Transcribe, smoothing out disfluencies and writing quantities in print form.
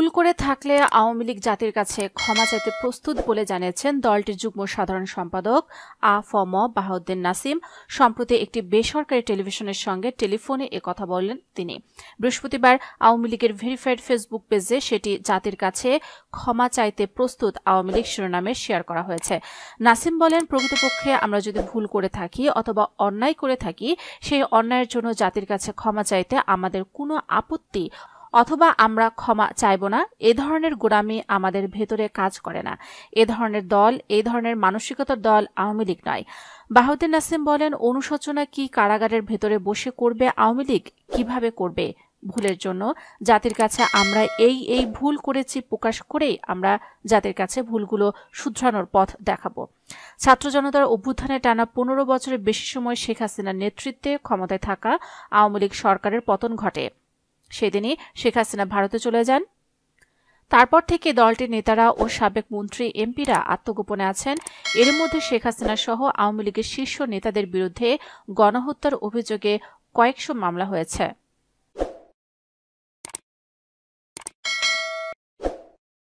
ভুল করে থাকলে আওয়ামী লীগ জাতির কাছে ক্ষমা চাইতে প্রস্তুত বলে জানিয়েছেন দলটির যুগ্ম সাধারণ সম্পাদক আ.ফ.ম. বাহাউদ্দিন নাসিম। সম্প্রতি একটি বেসরকারি টেলিভিশনের সঙ্গে টেলিফোনে একথা বলেন তিনি। বৃহস্পতিবার আওয়ামী লীগের ভেরিফাইড ফেসবুক পেজে সেটি জাতির কাছে ক্ষমা চাইতে প্রস্তুত আওয়ামী লীগ শিরোনামে শেয়ার করা হয়েছে। নাসিম বলেন, প্রকৃতপক্ষে আমরা যদি ভুল করে থাকি অথবা অন্যায় করে থাকি, সেই অন্যায়ের জন্য জাতির কাছে ক্ষমা চাইতে আমাদের কোনো আপত্তি অথবা আমরা ক্ষমা চাইব না। এ ধরনের গোঁড়ামি আমাদের ভেতরে কাজ করে না। এ ধরনের দল, এই ধরনের মানসিকতার দল আওয়ামী লীগ নয়। বাহাউদ্দিন নাসিম বলেন, অনুশোচনা কি কারাগারের ভেতরে বসে করবে আওয়ামী লীগ? কিভাবে করবে? ভুলের জন্য জাতির কাছে আমরা এই ভুল করেছি প্রকাশ করেই আমরা জাতির কাছে ভুলগুলো শুধরানোর পথ দেখাবো। ছাত্র জনতার অভ্যুত্থানে টানা 15 বছরের বেশি সময় শেখ হাসিনার নেতৃত্বে ক্ষমতায় থাকা আওয়ামী লীগ সরকারের পতন ঘটে। সেদিনই শেখ হাসিনা ভারতে চলে যান। তারপর থেকে দলটির নেতারা ও সাবেক মন্ত্রী এমপিরা আত্মগোপনে আছেন। এর মধ্যে শেখ হাসিনা সহ আওয়ামী লীগের শীর্ষ নেতাদের বিরুদ্ধে গণহত্যার অভিযোগে কয়েকশো মামলা হয়েছে।